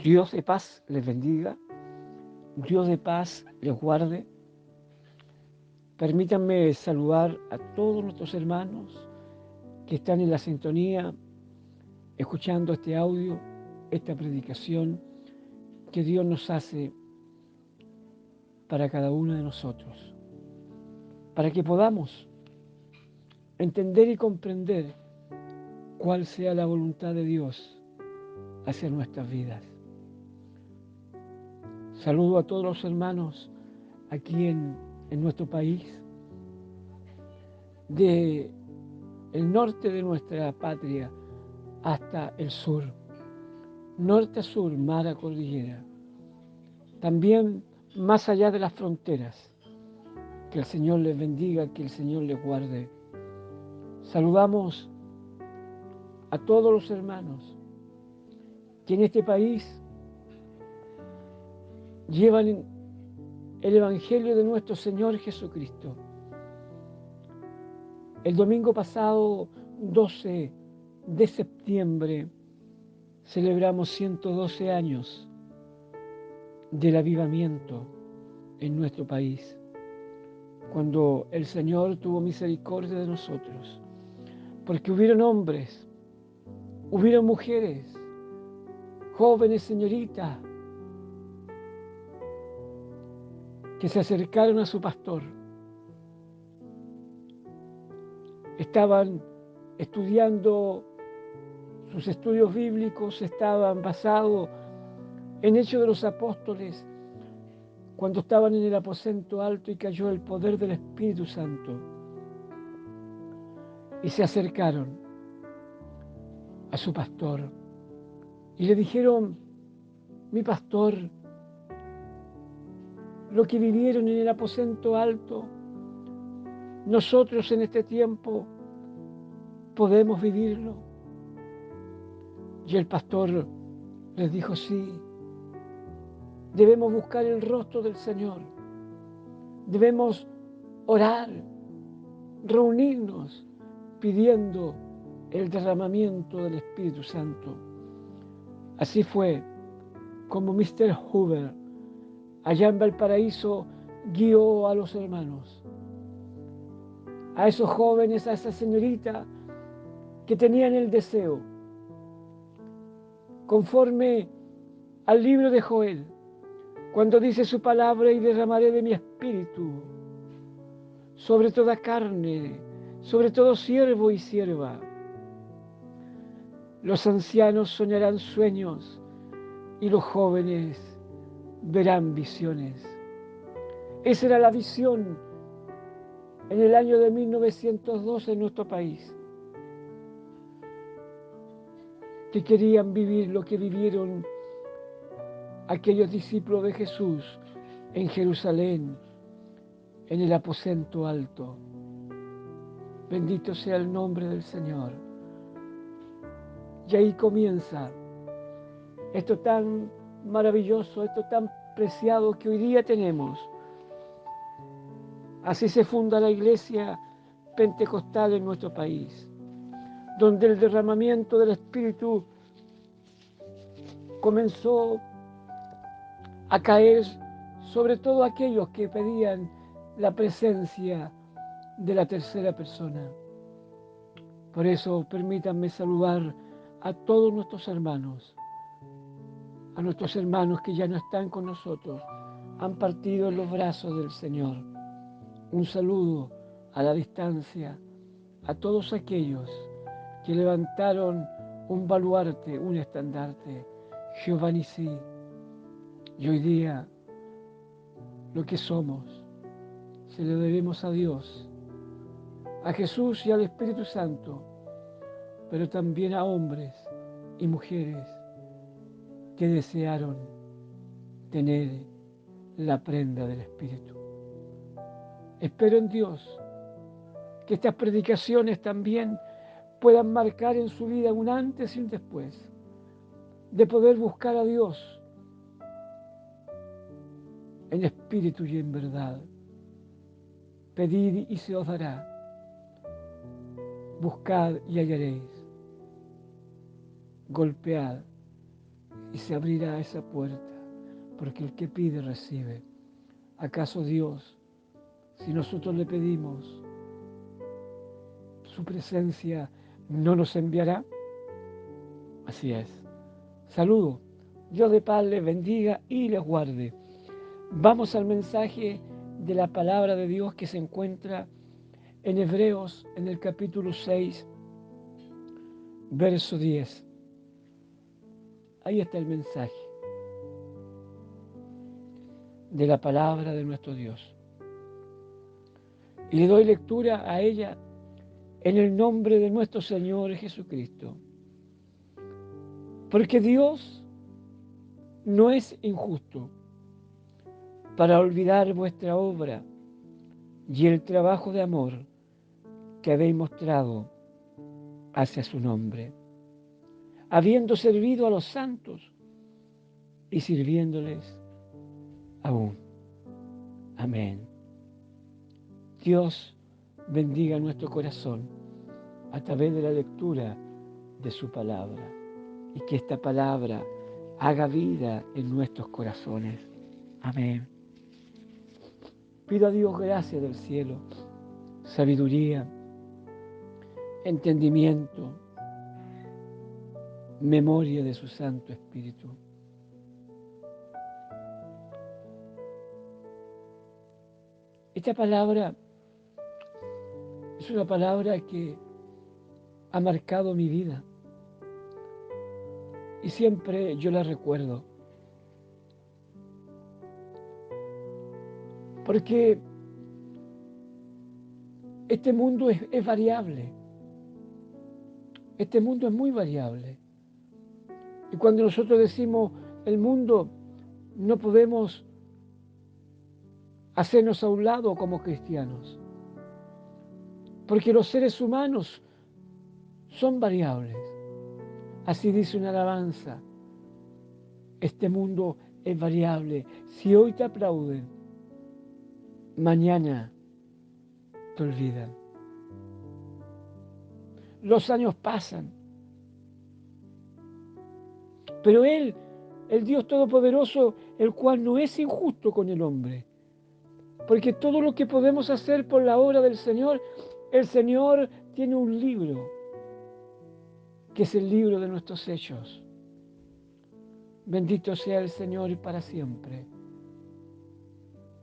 Dios de paz les bendiga, Dios de paz les guarde. Permítanme saludar a todos nuestros hermanos que están en la sintonía, escuchando este audio, esta predicación que Dios nos hace para cada uno de nosotros, para que podamos entender y comprender cuál sea la voluntad de Dios hacia nuestras vidas. Saludo a todos los hermanos aquí en nuestro país, de el norte de nuestra patria hasta el sur, norte a sur, mar a cordillera, también más allá de las fronteras. Que el Señor les bendiga, que el Señor les guarde. Saludamos a todos los hermanos que en este país llevan el Evangelio de nuestro Señor Jesucristo. El domingo pasado, 12 de septiembre, celebramos 112 años del avivamiento en nuestro país, cuando el Señor tuvo misericordia de nosotros, porque hubieron hombres, hubieron mujeres, jóvenes, señoritas, que se acercaron a su pastor. Estaban estudiando sus estudios bíblicos, estaban basados en Hechos de los Apóstoles, cuando estaban en el aposento alto y cayó el poder del Espíritu Santo. Y se acercaron a su pastor y le dijeron: mi pastor, lo que vivieron en el aposento alto, nosotros en este tiempo podemos vivirlo. Y el pastor les dijo: sí, debemos buscar el rostro del Señor, debemos orar, reunirnos pidiendo el derramamiento del Espíritu Santo. Así fue como Mr. Hoover, allá en Valparaíso, guió a los hermanos, a esos jóvenes, a esa señorita que tenían el deseo, conforme al libro de Joel, cuando dice su palabra: y derramaré de mi espíritu sobre toda carne, sobre todo siervo y sierva. Los ancianos soñarán sueños y los jóvenes verán visiones. Esa era la visión en el año de 1912 en nuestro país, que querían vivir lo que vivieron aquellos discípulos de Jesús en Jerusalén, en el aposento alto. Bendito sea el nombre del Señor. Y ahí comienza esto tan maravilloso, esto tan preciado que hoy día tenemos. Así se funda la iglesia pentecostal en nuestro país, donde el derramamiento del Espíritu comenzó a caer sobre todo aquellos que pedían la presencia de la tercera persona. Por eso permítanme saludar a todos nuestros hermanos, a nuestros hermanos que ya no están con nosotros, han partido en los brazos del Señor. Un saludo a la distancia a todos aquellos que levantaron un baluarte, un estandarte, Jehová Nisí. Y hoy día lo que somos se lo debemos a Dios, a Jesús y al Espíritu Santo, pero también a hombres y mujeres que desearon tener la prenda del Espíritu. Espero en Dios que estas predicaciones también puedan marcar en su vida un antes y un después, de poder buscar a Dios en espíritu y en verdad. Pedid y se os dará, buscad y hallaréis, golpead y se abrirá esa puerta, porque el que pide recibe. ¿Acaso Dios, si nosotros le pedimos su presencia, no nos enviará? Así es. Saludo. Dios de paz les bendiga y les guarde. Vamos al mensaje de la palabra de Dios que se encuentra en Hebreos, en el capítulo 6, verso 10. Ahí está el mensaje de la palabra de nuestro Dios. Y le doy lectura a ella en el nombre de nuestro Señor Jesucristo. Porque Dios no es injusto para olvidar vuestra obra y el trabajo de amor que habéis mostrado hacia su nombre, habiendo servido a los santos y sirviéndoles aún. Amén. Dios bendiga nuestro corazón a través de la lectura de su palabra y que esta palabra haga vida en nuestros corazones. Amén. Pido a Dios gracia del cielo, sabiduría, entendimiento, memoria de su Santo Espíritu. Esta palabra es una palabra que ha marcado mi vida y siempre yo la recuerdo. Porque este mundo es variable. Este mundo es muy variable. Y cuando nosotros decimos el mundo, no podemos hacernos a un lado como cristianos. Porque los seres humanos son variables. Así dice una alabanza. Este mundo es variable. Si hoy te aplauden, mañana te olvidan. Los años pasan. Pero Él, el Dios Todopoderoso, el cual no es injusto con el hombre, porque todo lo que podemos hacer por la obra del Señor, el Señor tiene un libro, que es el libro de nuestros hechos. Bendito sea el Señor para siempre.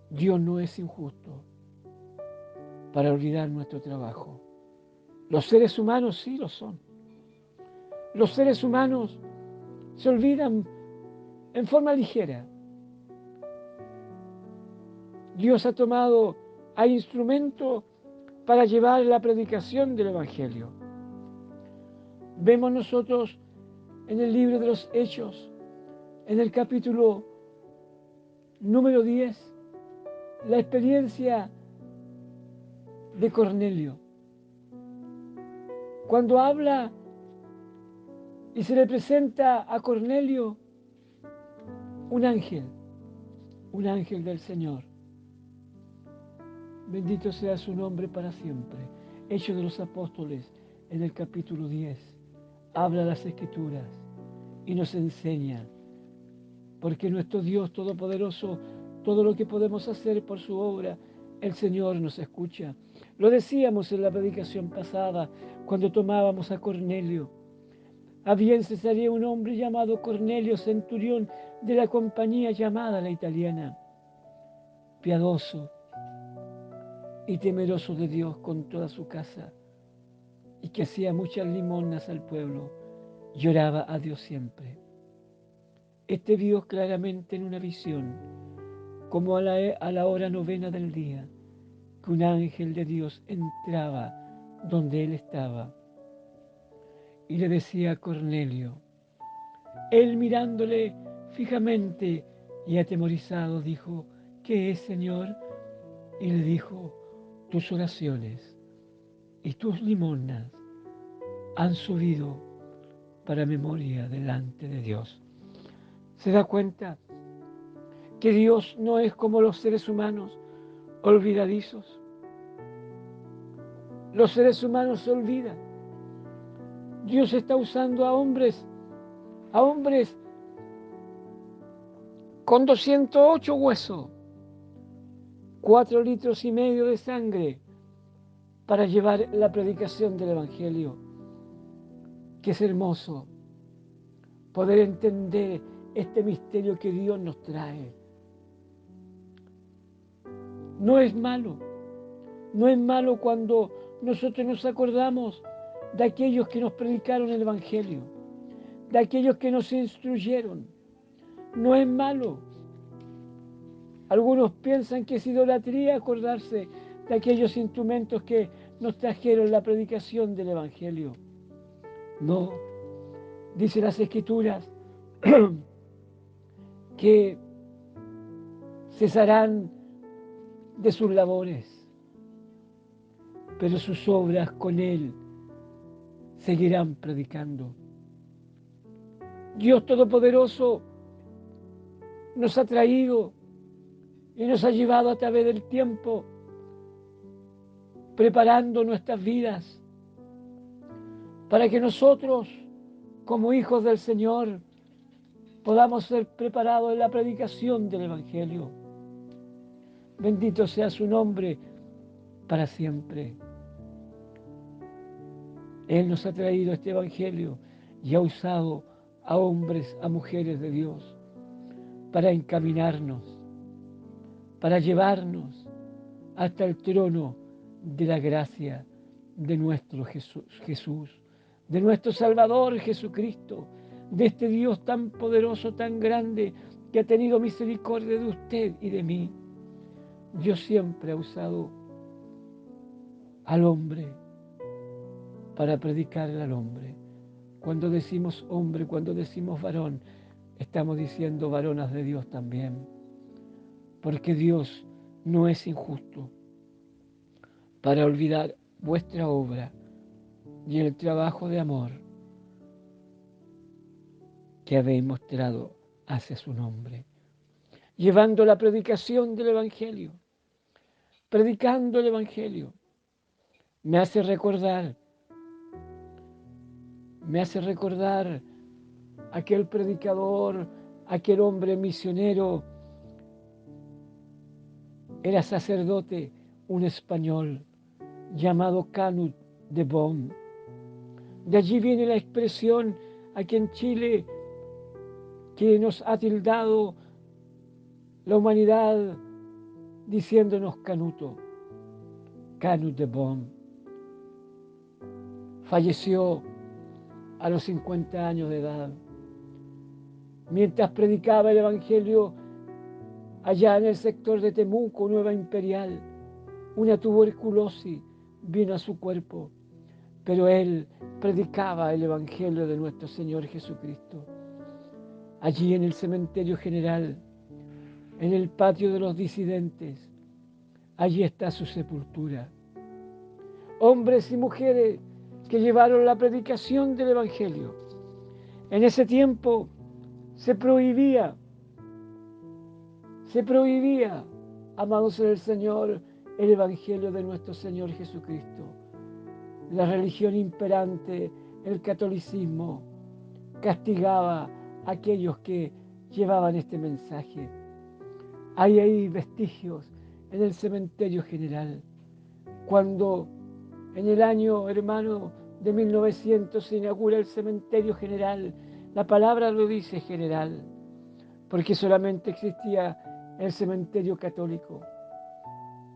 Dios no es injusto para olvidar nuestro trabajo. Los seres humanos sí lo son. Los seres humanos se olvidan en forma ligera. Dios ha tomado a instrumento para llevar la predicación del Evangelio. Vemos nosotros en el libro de los Hechos, en el capítulo número 10, la experiencia de Cornelio. Cuando habla y se le presenta a Cornelio un ángel del Señor. Bendito sea su nombre para siempre. Hechos de los Apóstoles, en el capítulo 10, habla las Escrituras y nos enseña, porque nuestro Dios Todopoderoso, todo lo que podemos hacer por su obra, el Señor nos escucha. Lo decíamos en la predicación pasada, cuando tomábamos a Cornelio. Había en Cesarea un hombre llamado Cornelio, centurión de la compañía llamada la italiana, piadoso y temeroso de Dios con toda su casa, y que hacía muchas limosnas al pueblo, y oraba a Dios siempre. Este vio claramente en una visión, como a la hora novena del día, que un ángel de Dios entraba donde él estaba, y le decía a Cornelio. Él mirándole fijamente y atemorizado dijo, ¿qué es, Señor? Y le dijo, tus oraciones y tus limosnas han subido para memoria delante de Dios. ¿Se da cuenta que Dios no es como los seres humanos olvidadizos? Los seres humanos se olvidan. Dios está usando a hombres con 208 huesos, 4,5 litros de sangre para llevar la predicación del Evangelio. Que es hermoso poder entender este misterio que Dios nos trae. No es malo, no es malo cuando nosotros nos acordamos de aquellos que nos predicaron el Evangelio, de aquellos que nos instruyeron. No es malo. Algunos piensan que es idolatría acordarse de aquellos instrumentos que nos trajeron la predicación del Evangelio. No, dice las Escrituras que cesarán de sus labores, pero sus obras con Él seguirán predicando. Dios Todopoderoso nos ha traído y nos ha llevado a través del tiempo, preparando nuestras vidas para que nosotros, como hijos del Señor, podamos ser preparados en la predicación del Evangelio. Bendito sea su nombre para siempre. Él nos ha traído este Evangelio y ha usado a hombres, a mujeres de Dios para encaminarnos, para llevarnos hasta el trono de la gracia de nuestro Jesús, de nuestro Salvador Jesucristo, de este Dios tan poderoso, tan grande, que ha tenido misericordia de usted y de mí. Dios siempre ha usado al hombre para predicar al hombre. Cuando decimos hombre, cuando decimos varón, estamos diciendo varonas de Dios también, porque Dios no es injusto para olvidar vuestra obra y el trabajo de amor que habéis mostrado hacia su nombre, llevando la predicación del Evangelio, predicando el Evangelio. Me hace recordar aquel predicador, aquel hombre misionero, era sacerdote, un español llamado Canut de Bon. De allí viene la expresión aquí en Chile que nos ha tildado la humanidad diciéndonos Canuto, Canut de Bon. Falleció a los 50 años de edad, mientras predicaba el Evangelio allá en el sector de Temuco, Nueva Imperial. Una tuberculosis vino a su cuerpo, pero él predicaba el Evangelio de nuestro Señor Jesucristo. Allí en el cementerio general, en el patio de los disidentes, allí está su sepultura. Hombres y mujeres que llevaron la predicación del Evangelio. En ese tiempo se prohibía, amados del Señor, el Evangelio de nuestro Señor Jesucristo. La religión imperante, el catolicismo, castigaba a aquellos que llevaban este mensaje. Hay ahí vestigios en el cementerio general. Cuando en el año, hermano, de 1900 se inaugura el cementerio general, la palabra lo dice general, porque solamente existía el cementerio católico.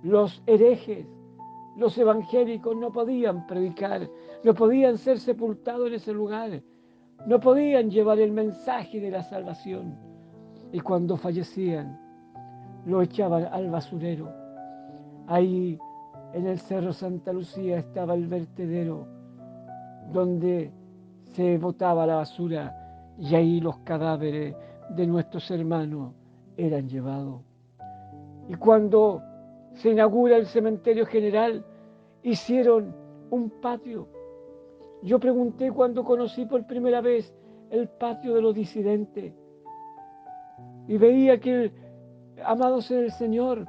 Los herejes, los evangélicos no podían predicar, no podían ser sepultados en ese lugar, no podían llevar el mensaje de la salvación. Y cuando fallecían, lo echaban al basurero. Ahí en el Cerro Santa Lucía estaba el vertedero donde se botaba la basura y ahí los cadáveres de nuestros hermanos eran llevados. Y cuando se inaugura el cementerio general, hicieron un patio. Yo pregunté cuando conocí por primera vez el patio de los disidentes y veía que, amados en el Señor,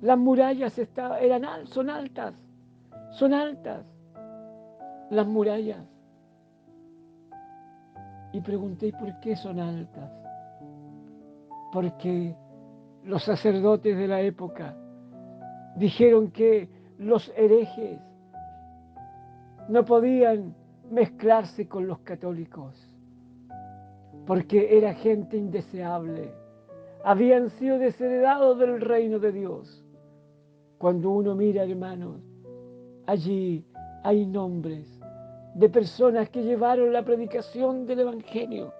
las murallas son altas las murallas. Y pregunté, ¿por qué son altas? porque los sacerdotes de la época dijeron que los herejes no podían mezclarse con los católicos, porque era gente indeseable. Habían sido desheredados del reino de Dios. Cuando uno mira, hermanos, allí hay nombres de personas que llevaron la predicación del Evangelio,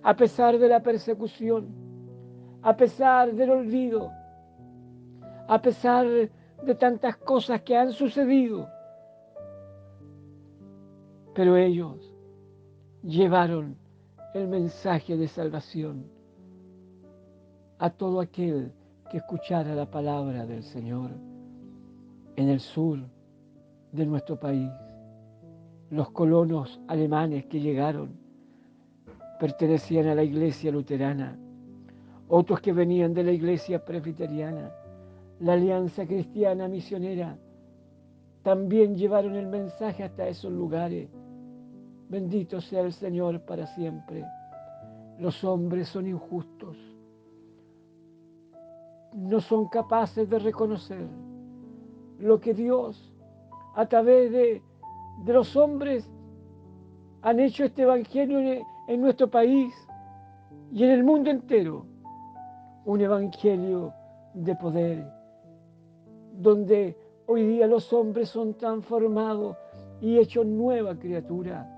a pesar de la persecución, a pesar del olvido, a pesar de tantas cosas que han sucedido. Pero ellos llevaron el mensaje de salvación a todo aquel que escuchara la palabra del Señor. En el sur de nuestro país, los colonos alemanes que llegaron pertenecían a la iglesia luterana, otros que venían de la iglesia presbiteriana, la Alianza Cristiana Misionera, también llevaron el mensaje hasta esos lugares. Bendito sea el Señor para siempre. Los hombres son injustos, no son capaces de reconocer lo que Dios, a través de los hombres, han hecho este evangelio en nuestro país y en el mundo entero. Un evangelio de poder, donde hoy día los hombres son transformados y hechos nueva criatura.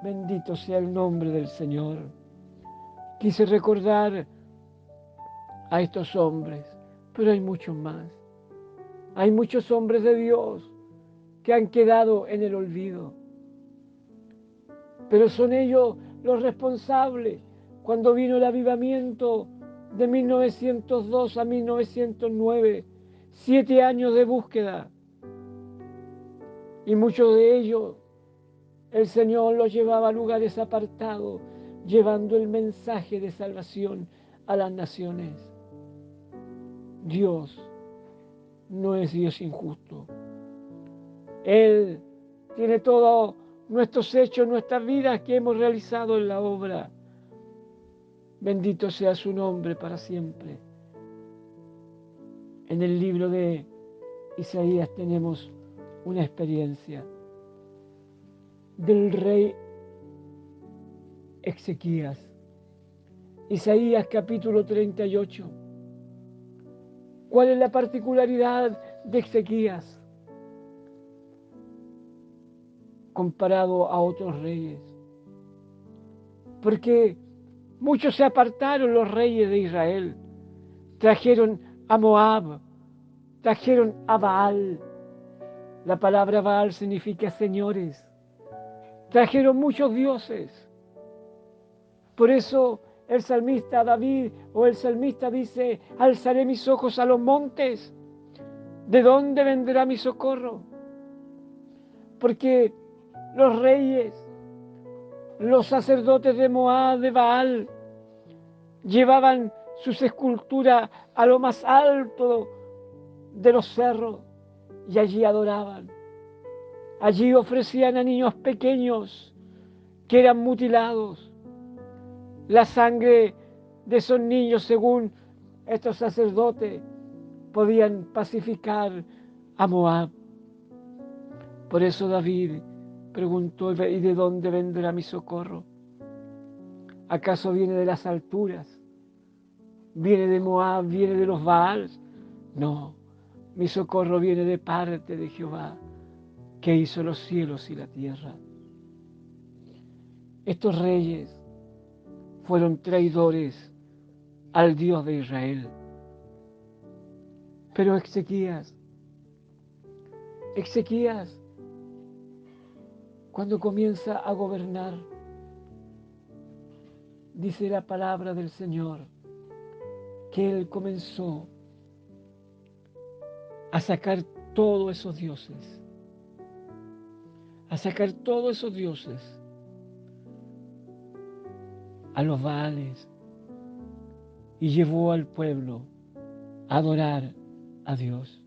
Bendito sea el nombre del Señor. Quise recordar a estos hombres, pero hay muchos más. Hay muchos hombres de Dios que han quedado en el olvido. Pero son ellos los responsables cuando vino el avivamiento de 1902 a 1909, 7 años de búsqueda. Y muchos de ellos, el Señor los llevaba a lugares apartados, llevando el mensaje de salvación a las naciones. Dios no es Dios injusto. Él tiene todos nuestros hechos, nuestras vidas que hemos realizado en la obra. Bendito sea su nombre para siempre. En el libro de Isaías tenemos una experiencia del rey Ezequías. Isaías capítulo 38. ¿Cuál es la particularidad de Ezequías comparado a otros reyes? Porque muchos se apartaron, los reyes de Israel. Trajeron a Moab, trajeron a Baal. La palabra Baal significa señores. Trajeron muchos dioses. Por eso el salmista David o el salmista dice: alzaré mis ojos a los montes. ¿De dónde vendrá mi socorro? Porque los reyes, los sacerdotes de Moab, de Baal, llevaban sus esculturas a lo más alto de los cerros y allí adoraban. Allí ofrecían a niños pequeños que eran mutilados. La sangre de esos niños, según estos sacerdotes, podían pacificar a Moab. Por eso David preguntó: ¿y de dónde vendrá mi socorro? ¿Acaso viene de las alturas? ¿Viene de Moab? ¿Viene de los Baals? No, mi socorro viene de parte de Jehová, que hizo los cielos y la tierra. Estos reyes fueron traidores al Dios de Israel. Pero Ezequías, cuando comienza a gobernar, dice la palabra del Señor, que él comenzó a sacar todos esos dioses, a los Baales, y llevó al pueblo a adorar a Dios.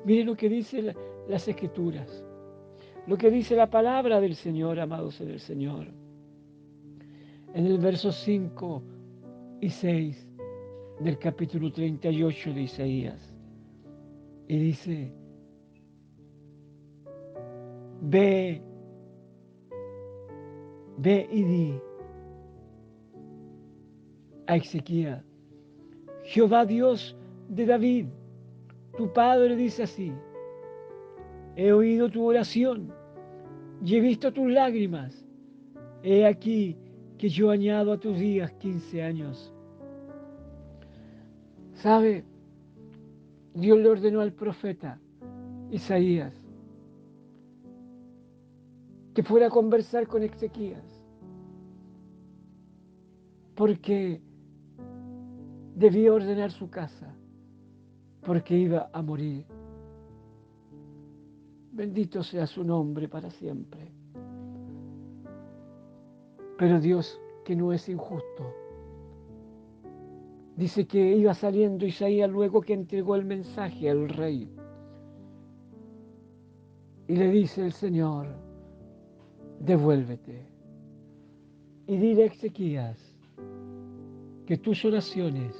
Mire lo que dice las Escrituras, lo que dice la palabra del Señor, amados en el Señor. en el verso 5 y 6 del capítulo 38 de Isaías. Y dice, ve y di a Ezequías, Jehová Dios de David, tu padre dice así, he oído tu oración y he visto tus lágrimas. He aquí que yo añado a tus días 15 años. ¿Sabe? Dios le ordenó al profeta Isaías que fuera a conversar con Ezequías, porque debía ordenar su casa, porque iba a morir. Bendito sea su nombre para siempre. Pero Dios, que no es injusto, dice que iba saliendo Isaías luego que entregó el mensaje al rey. Y le dice el Señor, devuélvete. Y dile a Ezequías que tus oraciones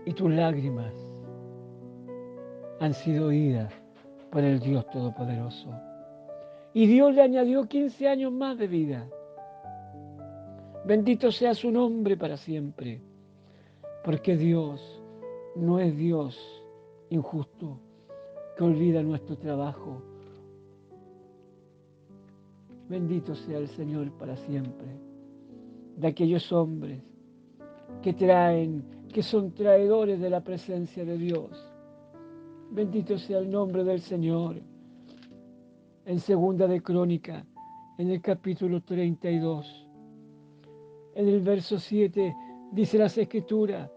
y tus lágrimas han sido oídas por el Dios Todopoderoso. Y Dios le añadió 15 años más de vida. Bendito sea su nombre para siempre, porque Dios no es Dios injusto que olvida nuestro trabajo. Bendito sea el Señor para siempre, de aquellos hombres que son traidores de la presencia de Dios. Bendito sea el nombre del Señor. En Segunda de Crónica, en el capítulo 32, en el verso 7, dice las Escrituras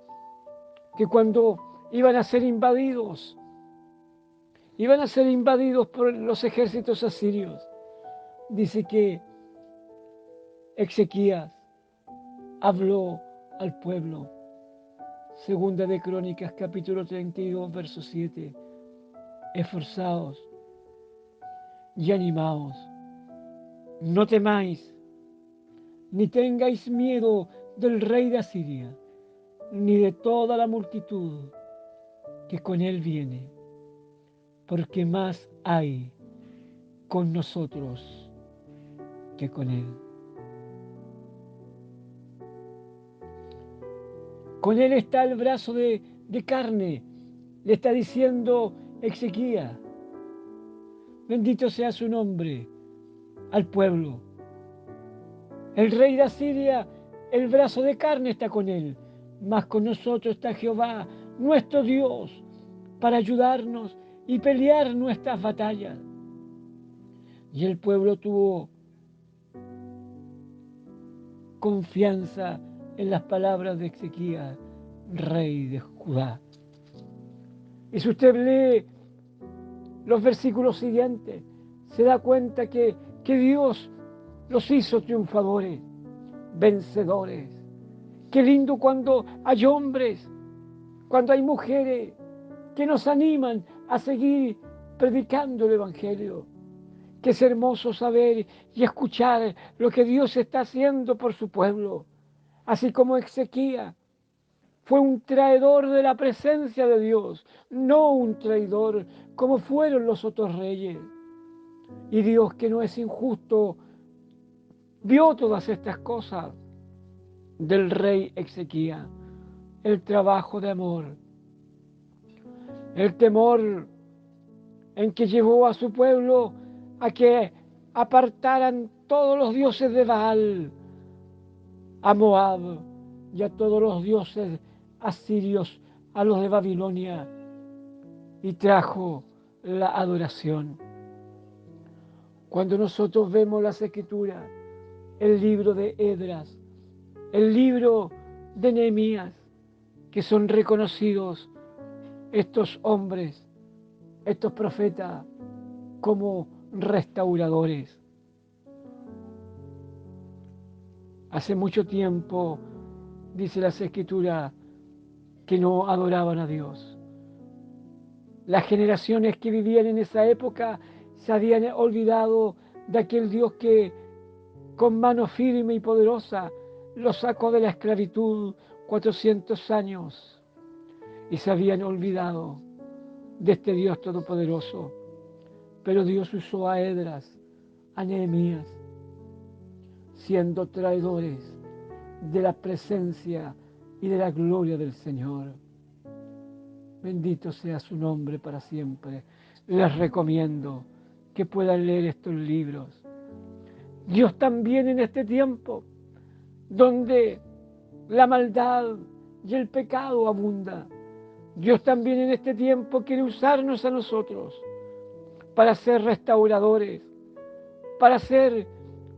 que cuando iban a ser invadidos por los ejércitos asirios, dice que Ezequías habló al pueblo. Segunda de Crónicas, capítulo 32, verso 7. Esforzaos y animaos, no temáis, ni tengáis miedo del rey de Asiria, ni de toda la multitud que con él viene, porque más hay con nosotros que con él. Con él está el brazo de carne, le está diciendo Ezequías. Bendito sea su nombre al pueblo. El rey de Asiria, el brazo de carne está con él, mas con nosotros está Jehová, nuestro Dios, para ayudarnos y pelear nuestras batallas. Y el pueblo tuvo confianza en las palabras de Ezequías, rey de Judá. Y si usted lee los versículos siguientes, se da cuenta que Dios los hizo triunfadores, vencedores. Qué lindo cuando hay hombres, cuando hay mujeres que nos animan a seguir predicando el Evangelio. Que es hermoso saber y escuchar lo que Dios está haciendo por su pueblo. Así como Ezequías fue un traidor de la presencia de Dios, no un traidor como fueron los otros reyes. Y Dios, que no es injusto, vio todas estas cosas del rey Ezequías, el trabajo de amor, el temor en que llevó a su pueblo a que apartaran todos los dioses de Baal, a Moab y a todos los dioses asirios, a los de Babilonia, y trajo la adoración. Cuando nosotros vemos las Escrituras, el libro de Esdras, el libro de Nehemías, que son reconocidos estos hombres, estos profetas, como restauradores. Hace mucho tiempo, dice las Escrituras, que no adoraban a Dios. Las generaciones que vivían en esa época se habían olvidado de aquel Dios que con mano firme y poderosa, los sacó de la esclavitud 400 años y se habían olvidado de este Dios todopoderoso. Pero Dios usó a Esdras, a Nehemías, siendo traidores de la presencia y de la gloria del Señor. Bendito sea su nombre para siempre. Les recomiendo que puedan leer estos libros. Dios también en este tiempo, donde la maldad y el pecado abunda, Dios también en este tiempo quiere usarnos a nosotros para ser restauradores, para ser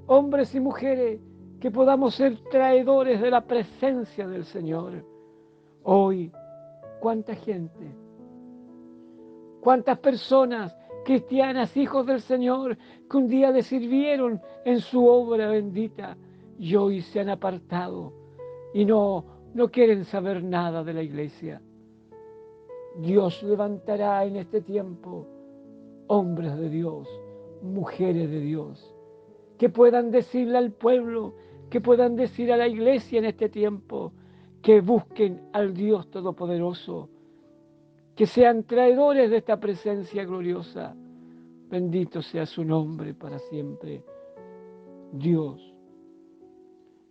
hombres y mujeres que podamos ser traidores de la presencia del Señor. Hoy, ¿cuánta gente? ¿Cuántas personas cristianas, hijos del Señor, que un día le sirvieron en su obra bendita y hoy se han apartado y no quieren saber nada de la iglesia? Dios levantará en este tiempo hombres de Dios, mujeres de Dios, que puedan decirle al pueblo, que puedan decir a la iglesia en este tiempo, que busquen al Dios Todopoderoso, que sean traidores de esta presencia gloriosa. Bendito sea su nombre para siempre. Dios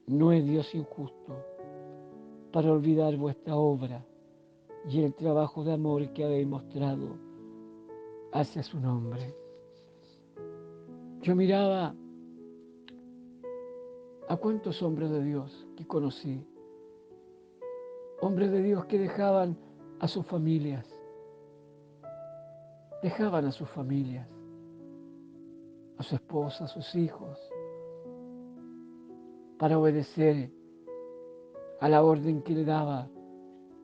no es Dios injusto para olvidar vuestra obra y el trabajo de amor que habéis mostrado hacia su nombre. Yo miraba a cuántos hombres de Dios que conocí, hombres de Dios que dejaban a sus familias, a su esposa, a sus hijos, para obedecer a la orden que le daba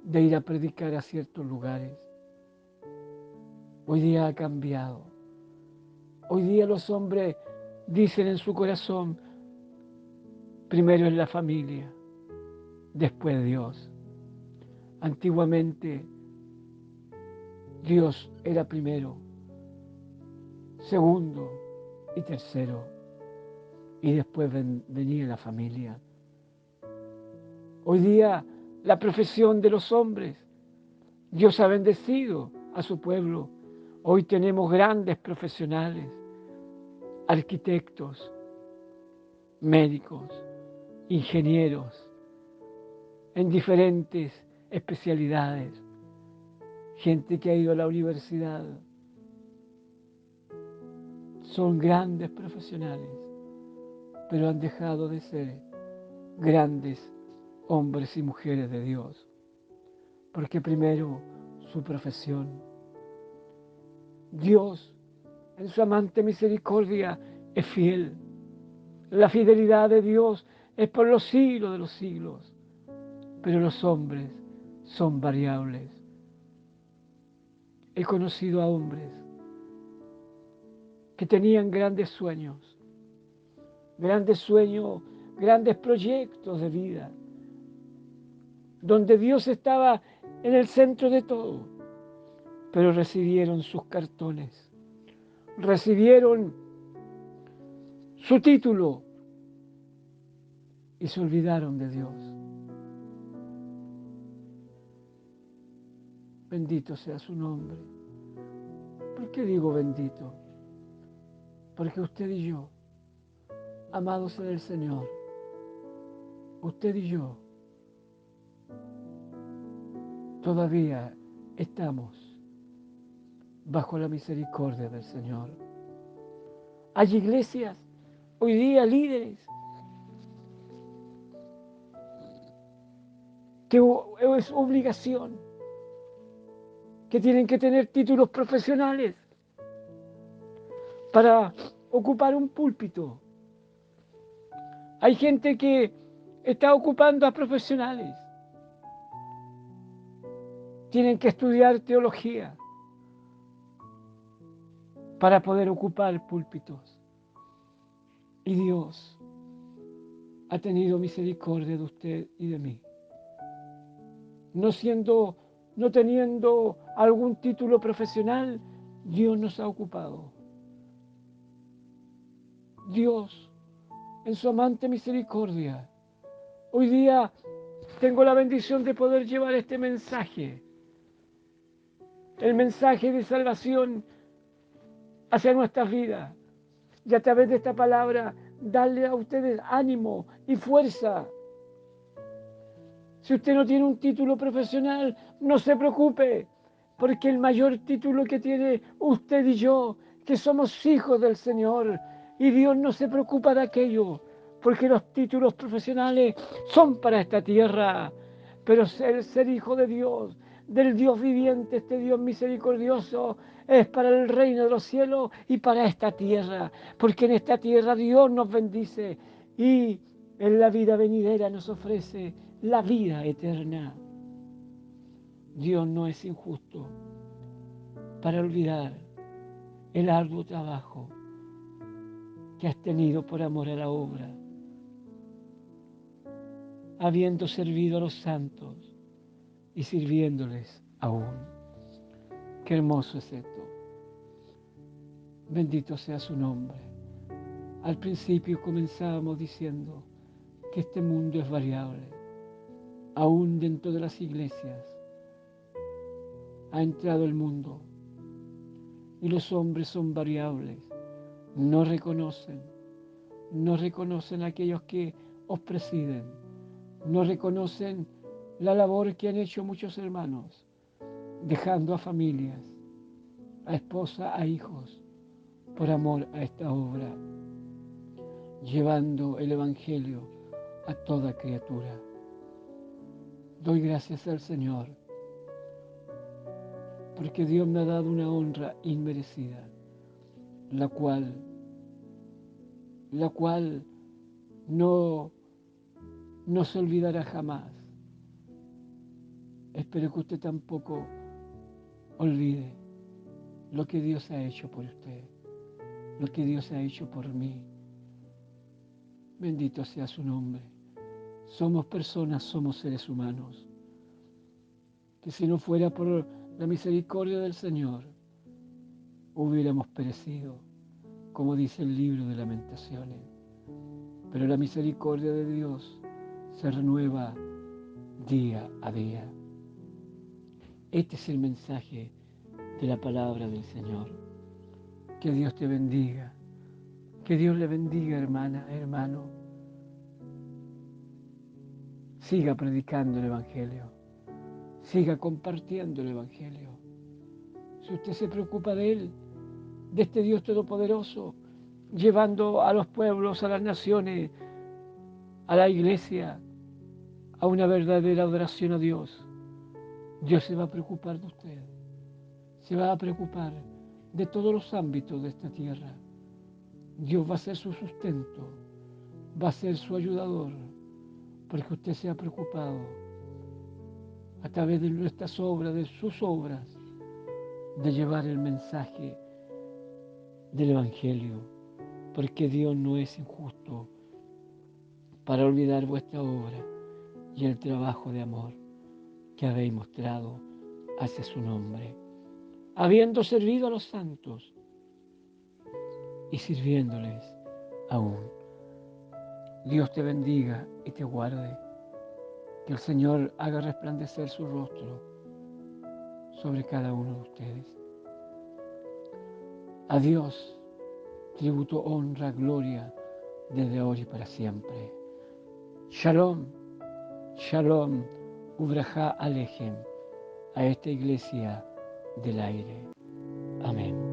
de ir a predicar a ciertos lugares. Hoy día ha cambiado. Hoy día los hombres dicen en su corazón, primero es la familia, después Dios. Antiguamente Dios era primero, segundo y tercero, y después venía la familia. Hoy día la profesión de los hombres, Dios ha bendecido a su pueblo. Hoy tenemos grandes profesionales, arquitectos, médicos, ingenieros, en diferentes especialidades, gente que ha ido a la universidad. Son grandes profesionales, pero han dejado de ser grandes hombres y mujeres de Dios, porque primero su profesión. Dios, en su amante misericordia, es fiel. La fidelidad de Dios es por los siglos de los siglos, pero los hombres son variables. He conocido a hombres que tenían grandes sueños, grandes proyectos de vida, donde Dios estaba en el centro de todo, pero recibieron sus cartones, recibieron su título y se olvidaron de Dios. Bendito sea su nombre. ¿Por qué digo bendito? Porque usted y yo, amados en el Señor, usted y yo, todavía estamos bajo la misericordia del Señor. Hay iglesias, hoy día líderes, que es obligación, que tienen que tener títulos profesionales para ocupar un púlpito. Hay gente que está ocupando a profesionales. Tienen que estudiar teología para poder ocupar púlpitos. Y Dios ha tenido misericordia de usted y de mí. No teniendo algún título profesional, Dios nos ha ocupado. Dios en su amante misericordia. Hoy día tengo la bendición de poder llevar este mensaje, el mensaje de salvación hacia nuestras vidas. Y a través de esta palabra, darle a ustedes ánimo y fuerza. Si usted no tiene un título profesional, no se preocupe, porque el mayor título que tiene usted y yo, que somos hijos del Señor, y Dios no se preocupa de aquello, porque los títulos profesionales son para esta tierra, pero ser hijo de Dios, del Dios viviente, este Dios misericordioso, es para el reino de los cielos y para esta tierra, porque en esta tierra Dios nos bendice y en la vida venidera nos ofrece la vida eterna. Dios no es injusto para olvidar el arduo trabajo que has tenido por amor a la obra, habiendo servido a los santos y sirviéndoles aún. Qué hermoso es esto. Bendito sea su nombre. Al principio comenzábamos diciendo que este mundo es variable. Aún dentro de las iglesias ha entrado el mundo y los hombres son variables. No reconocen a aquellos que os presiden, no reconocen la labor que han hecho muchos hermanos, dejando a familias, a esposa, a hijos, por amor a esta obra, llevando el Evangelio a toda criatura. Doy gracias al Señor, porque Dios me ha dado una honra inmerecida, la cual no se olvidará jamás. Espero que usted tampoco olvide lo que Dios ha hecho por usted, lo que Dios ha hecho por mí. Bendito sea su nombre. Somos personas, somos seres humanos, que si no fuera por la misericordia del Señor, hubiéramos perecido, como dice el libro de Lamentaciones. Pero la misericordia de Dios se renueva día a día. Este es el mensaje de la palabra del Señor. Que Dios te bendiga. Que Dios le bendiga, hermana, hermano. Siga predicando el Evangelio. Siga compartiendo el Evangelio. Si usted se preocupa de Él, de este Dios todopoderoso, llevando a los pueblos, a las naciones, a la iglesia, a una verdadera adoración a Dios, Dios se va a preocupar de usted. Se va a preocupar de todos los ámbitos de esta tierra. Dios va a ser su sustento, va a ser su ayudador, porque usted se ha preocupado a través de nuestras obras, de sus obras, de llevar el mensaje del Evangelio, porque Dios no es injusto para olvidar vuestra obra y el trabajo de amor que habéis mostrado hacia su nombre, habiendo servido a los santos y sirviéndoles aún. Dios te bendiga y te guarde. Que el Señor haga resplandecer su rostro sobre cada uno de ustedes. A Dios tributo, honra, gloria desde hoy y para siempre. Shalom, shalom, ubraja alejem a esta iglesia del aire. Amén.